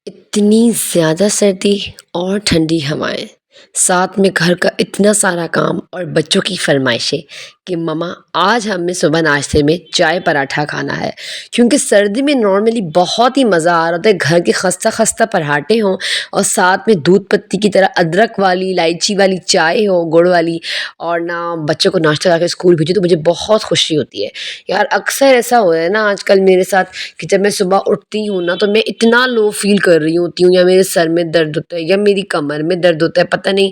اتنی زیادہ سردی اور ٹھنڈی ہوائیں، ساتھ میں گھر کا اتنا سارا کام اور بچوں کی فرمائشیں کہ مما آج ہمیں صبح ناشتے میں چائے پراٹھا کھانا ہے، کیونکہ سردی میں نارملی بہت ہی مزہ آ رہا ہوتا ہے گھر کے خستہ خستہ پراٹھے ہوں اور ساتھ میں دودھ پتی کی طرح ادرک والی الائچی والی چائے ہو گڑ والی، اور نہ بچوں کو ناشتہ کھا کے اسکول بھیجو تو مجھے بہت خوشی ہوتی ہے یار۔ اکثر ایسا ہو رہا ہے نا آج کل میرے ساتھ کہ جب میں صبح اٹھتی ہوں نا تو میں اتنا لو فیل کر رہی ہوتی ہوں، یا میرے سر میں درد ہوتا ہے یا میری کمر میں درد ہوتا ہے، پتہ نہیں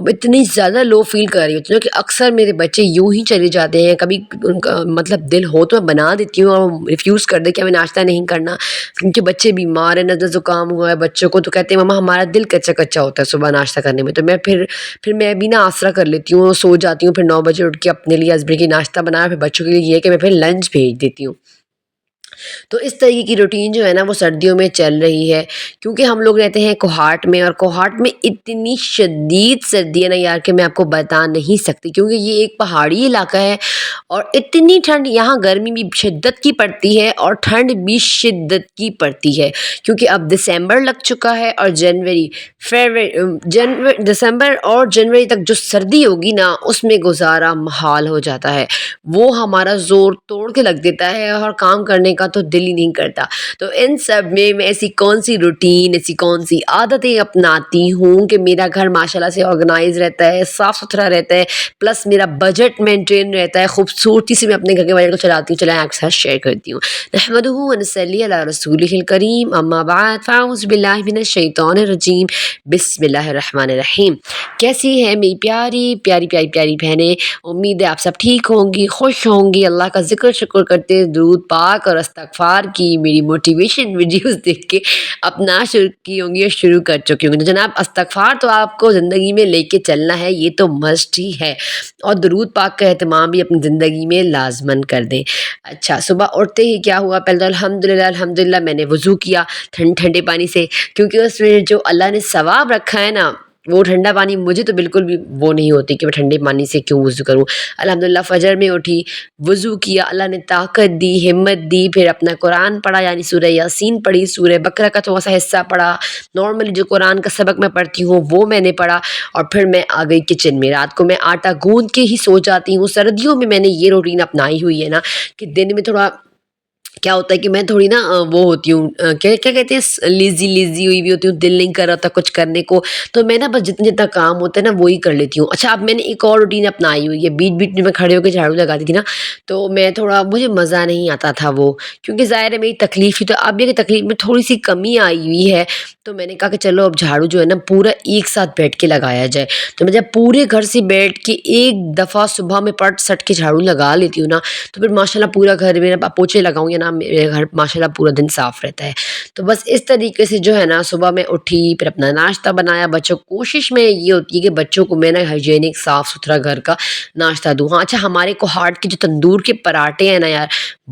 اتنی زیادہ لو فیل کر رہی ہوتی ہوں کہ اکثر میرے بچے یوں ہی چلے جاتے ہیں۔ کبھی ان کا مطلب دل ہو تو میں بنا دیتی ہوں اور ریفیوز کر دے کہ ہمیں ناشتہ نہیں کرنا، کیونکہ بچے بیمار ہیں، نزلہ زکام ہوا ہے بچوں کو، تو کہتے ہیں مما ہمارا دل کچا کچا ہوتا ہے صبح ناشتہ کرنے میں۔ تو میں پھر میں بھی نا آسرا کر لیتی ہوں، سو جاتی ہوں، پھر 9 بجے اٹھ کے اپنے لیے ازبر کی ناشتہ بنایا، پھر بچوں کے لیے یہ ہے کہ میں پھر لنچ بھیج دیتی ہوں۔ تو اس طریقے کی روٹین جو ہے نا وہ سردیوں میں چل رہی ہے، کیونکہ ہم لوگ رہتے ہیں کوہاٹ میں، اور کوہاٹ میں اتنی شدید سردی ہے نا یار کہ میں آپ کو بتا نہیں سکتی، کیونکہ یہ ایک پہاڑی علاقہ ہے اور اتنی ٹھنڈ یہاں، گرمی بھی شدت کی پڑتی ہے اور ٹھنڈ بھی شدت کی پڑتی ہے، کیونکہ اب دسمبر لگ چکا ہے اور دسمبر اور جنوری تک جو سردی ہوگی نا اس میں گزارا محال ہو جاتا ہے، وہ ہمارا زور توڑ کے لگ دیتا ہے اور کام کرنے کا تو دل ہی نہیں کرتا۔ تو ان سب میں ایسی کون سی روٹین، ایسی کون سی عادتیں اپناتی ہوں کہ میرا گھر ماشاءاللہ سے آرگنائز رہتا ہے، صاف ستھرا رہتا ہے، پلس میرا بجٹ مینٹین رہتا ہے، خوبصورتی سے میں اپنے گھر کے بجٹ کو چلاتی ہوں۔ چلیں آپ کے ساتھ شیئر کرتی ہوں۔ نحمدہ ونصلی علی رسولہ الکریم، اما بعد، فاعوذ باللہ من الشیطان الرجیم، بسم اللہ الرحمن الرحیم۔ کیسی ہیں میری پیاری پیاری پیاری پیاری بہنیں؟ امید ہے آپ سب ٹھیک ہوں گی، خوش ہوں گی، اللہ کا ذکر شکر کرتے، درود پاک اور استغفار کی میری موٹیویشن ویڈیوز دیکھ کے اپنا شروع کی ہوں گی اور شروع کر چکی ہوں گی۔ تو جناب استغفار تو آپ کو زندگی میں لے کے چلنا ہے، یہ تو مسٹ ہی ہے، اور درود پاک کا اہتمام بھی اپنی زندگی میں لازمن کر دیں۔ اچھا، صبح اٹھتے ہی کیا ہوا؟ پہلے تو الحمدللہ میں نے وضو کیا ٹھنڈے پانی سے، کیونکہ اس میں جو اللہ نے ثواب رکھا ہے نا وہ ٹھنڈا پانی مجھے تو بالکل بھی وہ نہیں ہوتی کہ میں ٹھنڈے پانی سے کیوں وضو کروں۔ الحمدللہ فجر میں اٹھی، وضو کیا، اللہ نے طاقت دی، ہمت دی، پھر اپنا قرآن پڑھا، یعنی سورہ یاسین پڑھی، سورہ بقرہ کا تھوڑا سا حصہ پڑھا، نارملی جو قرآن کا سبق میں پڑھتی ہوں وہ میں نے پڑھا، اور پھر میں آ گئی کچن میں۔ رات کو میں آٹا گوندھ کے ہی سو جاتی ہوں۔ سردیوں میں نے یہ روٹین اپنائی ہوئی ہے نا کہ دن میں تھوڑا کیا ہوتا ہے کہ میں تھوڑی نا وہ ہوتی ہوں، کیا کہتے ہیں، لیزی ہوئی بھی ہوتی ہوں، دل نہیں کر رہا ہوتا کچھ کرنے کو، تو میں نا بس جتنا کام ہوتا ہے نا وہی کر لیتی ہوں۔ اچھا، اب میں نے ایک اور روٹین اپنائی ہوئی ہے، بیچ میں کھڑے ہو کے جھاڑو لگاتی تھی نا تو میں تھوڑا، مجھے مزہ نہیں آتا تھا وہ، کیونکہ ظاہر ہے میری تکلیف ہی، تو اب یہ کہ تکلیف میں تھوڑی سی کمی آئی ہوئی ہے، تو میں نے کہا کہ چلو اب جھاڑو جو ہے نا پورا ایک ساتھ بیٹھ کے لگایا جائے۔ تو میں جب پورے گھر سے بیٹھ کے ایک دفعہ صبح میں پٹ سٹ کے جھاڑو لگا لیتی ہوں نا تو پھر ماشاءاللہ پورا گھر، میرا پوچھے لگاؤں یا نا میرے گھر ماشاءاللہ پورا دن صاف رہتا ہے۔ تو بس اس طریقے سے جو ہے نا صبح میں اٹھی، پھر اپنا ناشتہ بنایا، بچوں کوشش میں یہ ہوتی ہے کہ بچوں کو میں نا ہائیجینک صاف ستھرا گھر کا ناشتہ دوں۔ ہاں اچھا، ہمارے کوہاٹ کے جو تندور کے پراٹھے ہیں نا یار،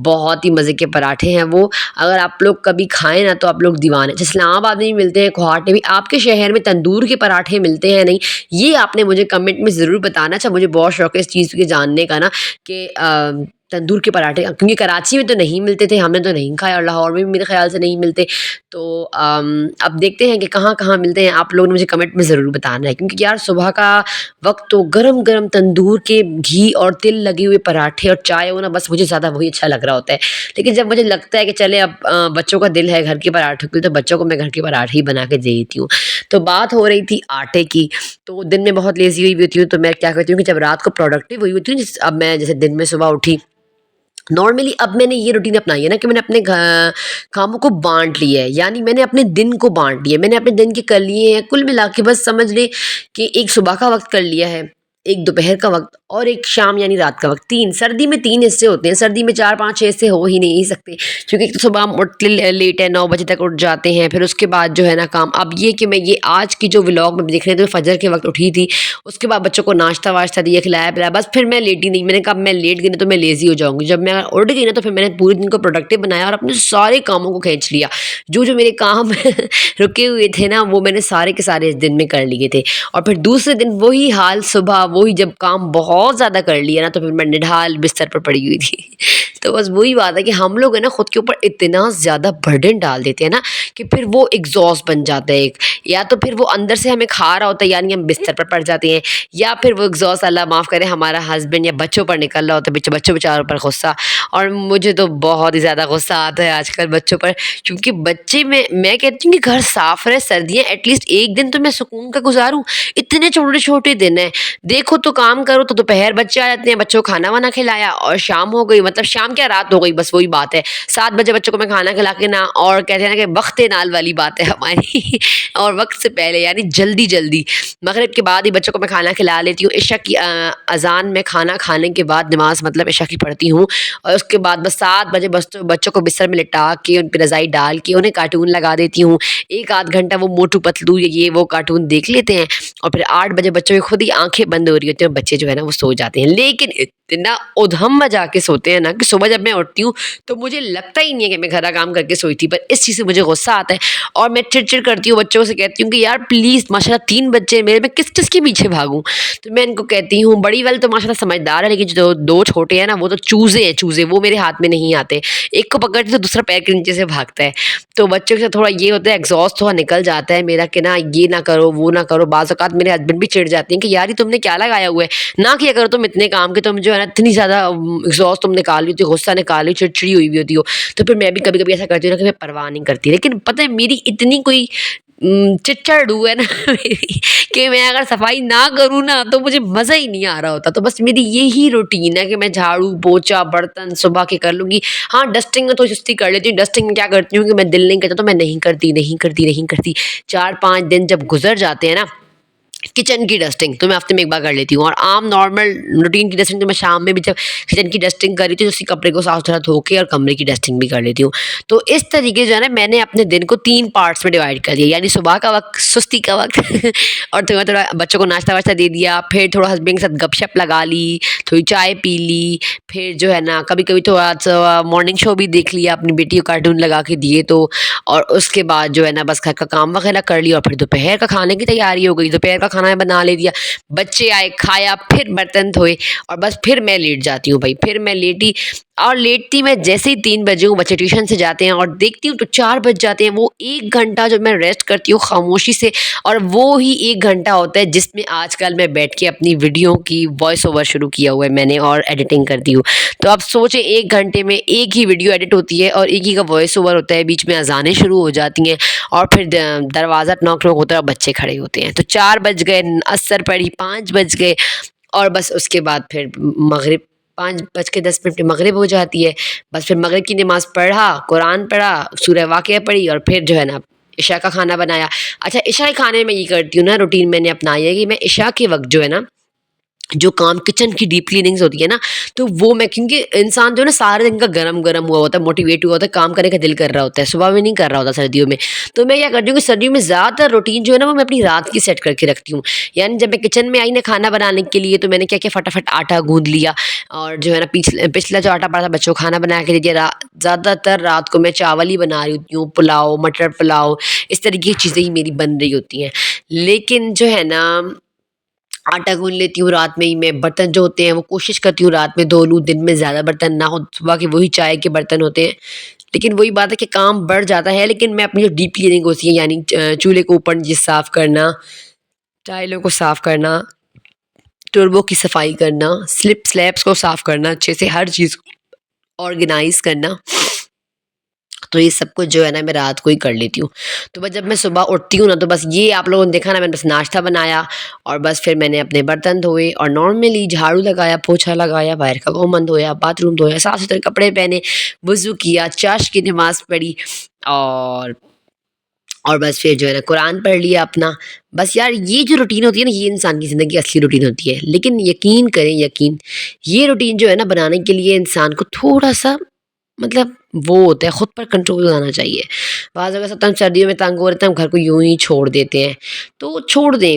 بہت ہی مزے کے پراٹھے ہیں وہ، اگر آپ لوگ کبھی کھائیں نا تو آپ لوگ دیوانے۔ جیسے اسلام آباد میں بھی ملتے ہیں، کوہاٹ میں بھی، آپ کے شہر میں تندور کے پراٹھے ملتے ہیں نہیں؟ یہ آپ نے مجھے کمنٹ میں ضرور بتانا۔ اچھا، مجھے بہت شوق ہے اس چیز کے جاننے کا نا کہ تندور کے پراٹھے، کیونکہ کراچی میں تو نہیں ملتے تھے، ہم نے تو نہیں کھایا، اور لاہور میں بھی میرے خیال سے نہیں ملتے، تو اب دیکھتے ہیں کہ کہاں کہاں ملتے ہیں۔ آپ لوگوں نے مجھے کمنٹ میں ضرور بتانا ہے، کیونکہ یار صبح کا وقت تو گرم گرم تندور کے گھی اور تل لگے ہوئے پراٹھے اور چائے ہو نا، بس مجھے زیادہ وہی اچھا لگ رہا ہوتا ہے۔ لیکن جب مجھے لگتا ہے کہ چلے اب بچوں کا دل ہے گھر کے پراٹھے کے، تو بچوں کو میں گھر کے پراٹھے ہی بنا کے دے دیتی ہوں۔ تو بات ہو رہی تھی آٹے کی، تو دن میں بہت لیزی ہوئی ہوتی ہوں، تو میں کیا کرتی ہوں کہ جب رات کو پروڈکٹیو ہوئی ہوتی ہوں، اب میں جیسے دن میں صبح اٹھی، نارملی اب میں نے یہ روٹین اپنائی ہے نا کہ میں نے اپنے کاموں کو بانٹ لیا ہے، یعنی میں نے اپنے دن کو بانٹ لیا ہے، میں نے اپنے دن کے کر لیے ہیں کل ملا کے، بس سمجھ لیں کہ ایک صبح کا وقت کر لیا ہے، ایک دوپہر کا وقت، اور ایک شام یعنی رات کا وقت۔ تین، سردی میں 3 حصے ہوتے ہیں، سردی میں 4 5 6 حصے ہو ہی نہیں سکتے، کیونکہ ایک تو صبح ہم اٹھتے لیٹ ہے، 9 بجے تک اٹھ جاتے ہیں، پھر اس کے بعد جو ہے نا کام، اب یہ کہ میں یہ آج کی جو ولاگ میں دیکھ رہے تھے فجر کے وقت اٹھی تھی، اس کے بعد بچوں کو ناشتہ واشتہ دیا، کھلایا پلایا، بس پھر میں لیٹی نہیں، میں نے کہا میں لیٹ گئی نا تو میں لیزی ہو جاؤں گی۔ جب میں اٹھ گئی نا تو پھر میں نے پورے دن کو پروڈکٹیو بنایا اور اپنے سارے کاموں کو کھینچ لیا، جو میرے کام رکے ہوئے تھے نا وہ میں نے سارے کے سارے اس دن میں کر لیے تھے، اور پھر دوسرے دن وہی حال، صبح وہی، جب کام بہت زیادہ کر لیا نا تو پھر میں نڈھال بستر پر پڑی ہوئی تھی تو بس وہی بات ہے کہ ہم لوگ ہے نا خود کے اوپر اتنا زیادہ برڈن ڈال دیتے ہیں نا کہ پھر وہ ایگزاسٹ بن جاتا ہے ایک، یا تو پھر وہ اندر سے ہمیں کھا رہا ہوتا ہے یعنی ہم بستر پر پڑ جاتے ہیں، یا پھر وہ ایگزاسٹ اللہ معاف کرے ہمارا ہسبینڈ یا بچوں پر نکل رہا ہوتا ہے، بچوں بیچاروں پر غصہ. اور مجھے تو بہت ہی زیادہ غصہ آتا ہے آج کل بچوں پر، کیونکہ بچے میں کہتی ہوں کہ گھر صاف رہے، سردیاں ایٹ لیسٹ ایک دن تو میں سکون کا گزاروں. اتنے چھوٹے چھوٹے دن ہیں، دیکھو تو کام کرو تو دوپہر بچے آ جاتے ہیں، بچوں کو کھانا وانا کھلایا اور شام ہو گئی، مطلب شام کیا رات ہو گئی، بس وہی بات ہے 7 بجے بچوں کو میں کھانا کھلا کے نا، اور کہتے ہیں نا کہ وقت نال والی بات ہے ہماری اور وقت سے پہلے یعنی جلدی جلدی مغرب کے بعد ہی بچوں کو میں کھانا کھلا لیتی ہوں. عشاء کی اذان میں کھانا کھانے کے بعد نماز مطلب عشاء کی پڑھتی ہوں، اور اس کے بعد بس 7 بجے بچوں کو بستر میں لٹا کے ان پہ رضائی ڈال کے انہیں کارٹون لگا دیتی ہوں. 1 آدھ گھنٹہ وہ موٹو پتلو یہ وہ کارٹون دیکھ لیتے ہیں، اور پھر 8 بجے بچوں کی خود ہی آنکھیں بند ہو رہی ہوتی ہیں، بچے جو ہے نا وہ سو جاتے ہیں. لیکن اتنا ادھم بجا کے سوتے ہیں نا کہ صبح جب میں اٹھتی ہوں تو مجھے لگتا ہی نہیں ہے کہ میں گھر کا کام کر کے سوئی تھی، پر اس چیز سے مجھے غصہ آتا ہے اور میں چڑ کرتی ہوں، بچوں سے کہتی ہوں کہ یار پلیز، ماشاء اللہ 3 بچے میرے، میں کس کس کے پیچھے بھاگوں. تو میں ان کو کہتی ہوں، بڑی والی تو ماشاء اللہ سمجھدار ہے، لیکن جو 2 چھوٹے ہیں نا وہ تو چوزے ہیں، چوزے، وہ میرے ہاتھ میں نہیں آتے. ایک کو پکڑتی تو دوسرا پیر کے نیچے سے بھاگتا ہے. تو بچوں کے ساتھ تھوڑا یہ ہوتا ہے، ایگزاسٹ تھوڑا نکل جاتا ہے میرا کہ نا یہ نہ کرو وہ نہ کرو. بعض اوقات میرے ہسبینڈ بھی چڑ جاتے ہیں کہ یار یہ تم نے کیا لگایا ہوا ہے، نہ کیا کرو تم اتنے کام کے، تم جو ہے نا اتنی زیادہ ایگزاسٹ تم نکال ہوتی ہو، غصہ نکال ہوئی، چڑچڑی ہوئی بھی ہوتی ہو. تو پھر میں بھی کبھی کبھی ایسا کرتی ہوں نا کہ میں پرواہ نہیں کرتی، لیکن پتہ ہے میری اتنی کوئی چچڑ ڈو ہے نا میری، کہ میں اگر صفائی نہ کروں نا تو مجھے مزہ ہی نہیں آ رہا ہوتا. تو بس میری یہی روٹین ہے کہ میں جھاڑو پوچھا برتن صبح کے کر لوں گی. ہاں ڈسٹنگ میں تو سستی کر لیتی ہوں. ڈسٹنگ میں کیا کرتی ہوں کہ میں دل نہیں کہتا تو میں نہیں کرتی. 4 5 دن جب گزر جاتے ہیں نا، کچن کی ڈسٹنگ تو میں ہفتے میں ایک بار کر لیتی ہوں، اور عام نارمل روٹین کی ڈسٹنگ تو میں شام میں بھی جب کچن کی ڈسٹنگ کر رہی تھی اسی کپڑے کو صاف ستھرا دھو کے اور کمرے کی ڈسٹنگ بھی کر لیتی ہوں. تو اس طریقے جو ہے نا میں نے اپنے دن کو 3 پارٹس میں ڈیوائڈ کر دیا، یعنی صبح کا وقت سستی کا وقت اور تھوڑا بچوں کو ناشتہ واشتہ دے دیا، پھر تھوڑا ہسبینڈ کے ساتھ گپ شپ لگا لی، تھوڑی چائے پی لی، پھر جو ہے نا کبھی کبھی تھوڑا سا مارننگ شو بھی دیکھ لیا، اپنی بیٹی کو کارٹون لگا کے دیے تو، اور اس کے بعد جو ہے نا بس گھر کا کام وغیرہ کر لیا، اور پھر دوپہر کا کھانے کی تیاری ہو گئی. دوپہر کا کھانا بنا لے دیا، بچے آئے کھایا، پھر برتن دھوئے، اور بس پھر میں لیٹ جاتی ہوں. بھائی پھر میں لیٹی، اور لیٹتی میں جیسے ہی 3 بجے ہوں، بچے ٹیوشن سے جاتے ہیں اور دیکھتی ہوں تو 4 بج جاتے ہیں. وہ 1 گھنٹہ جو میں ریسٹ کرتی ہوں خاموشی سے، اور وہ ہی 1 گھنٹہ ہوتا ہے جس میں آج کل میں بیٹھ کے اپنی ویڈیو کی وائس اوور شروع کیا ہوا ہے میں نے، اور ایڈیٹنگ کرتی ہوں. تو آپ سوچیں 1 گھنٹے میں ایک ہی ویڈیو ایڈٹ ہوتی ہے اور ایک ہی کا وائس اوور ہوتا ہے، بیچ میں اذانیں شروع ہو جاتی ہیں، اور پھر دروازہ ناک ہوتا ہے اور بچے کھڑے ہوتے ہیں. تو 4 بج گئے، عصر پڑھی، 5 بج گئے، اور بس اس کے بعد پھر مغرب 5 بج کے 10 منٹ پہ مغرب ہو جاتی ہے. بس پھر مغرب کی نماز پڑھا، قرآن پڑھا، سورہ واقعہ پڑھی، اور پھر جو ہے نا عشاء کا کھانا بنایا. اچھا عشاء کے کھانے میں یہ کرتی ہوں نا، روٹین میں نے اپنائی ہے کہ میں عشاء کے وقت جو ہے نا، جو کام کچن کی ڈیپ کلیننگز ہوتی ہے نا، تو وہ میں، کیونکہ انسان جو ہے نا سارے دن کا گرم ہوا ہوتا ہے، موٹیویٹ ہوا ہوتا ہے، کام کرنے کا دل کر رہا ہوتا ہے، صبح میں نہیں کر رہا ہوتا سردیوں میں. تو میں کیا کرتی ہوں کہ سردیوں میں زیادہ تر روٹین جو ہے نا وہ میں اپنی رات کی سیٹ کر کے رکھتی ہوں. یعنی جب میں کچن میں آئی نا کھانا بنانے کے لیے، تو میں نے کیا کیا فٹافٹ آٹا گوندھ لیا، اور جو ہے نا پچھلا جو آٹا پڑا تھا بچوں کو کھانا بنا کے دے دیا. زیادہ تر رات کو میں چاول ہی بنا رہی ہوتی ہوں، پلاؤ، مٹر پلاؤ، اس طریقے کی چیزیں ہی میری بن رہی ہوتی ہیں. لیکن جو ہے نا آٹا گوندھ لیتی ہوں رات میں ہی میں. برتن جو ہوتے ہیں وہ کوشش کرتی ہوں رات میں دھو لوں، دن میں زیادہ برتن نہ ہو، صبح کے وہی چائے کے برتن ہوتے ہیں. لیکن وہی بات ہے کہ کام بڑھ جاتا ہے. لیکن میں اپنی جو ڈیپ کلیننگ ہوتی ہے، یعنی چولہے کو اوپر نیچے صاف کرنا، ٹائلوں کو صاف کرنا، ٹربو کی صفائی کرنا، سلیبس کو صاف کرنا، اچھے سے ہر چیز آرگنائز کرنا، تو یہ سب کچھ جو ہے نا میں رات کو ہی کر لیتی ہوں. تو بس جب میں صبح اٹھتی ہوں نا، تو بس یہ آپ لوگوں نے دیکھا نا، میں نے بس ناشتہ بنایا، اور بس پھر میں نے اپنے برتن دھوئے، اور نارملی جھاڑو لگایا، پوچھا لگایا، باہر کا گومن دھویا، باتھ روم دھویا، صاف ستھرے کپڑے پہنے، وضو کیا، چاش کی نماز پڑھی، اور بس پھر جو ہے نا قرآن پڑھ لیا اپنا. بس یار یہ جو روٹین ہوتی ہے نا، یہ انسان کی زندگی کی اصلی روٹین ہوتی ہے. لیکن یقین کریں، یہ روٹین جو ہے نا بنانے کے لیے انسان کو تھوڑا سا مطلب وہ ہوتا ہے، خود پر کنٹرول آنا چاہیے. بعض اگر ہم سردیوں میں تنگ ہو رہے ہیں تو ہم گھر کو یوں ہی چھوڑ دیتے ہیں. تو چھوڑ دیں،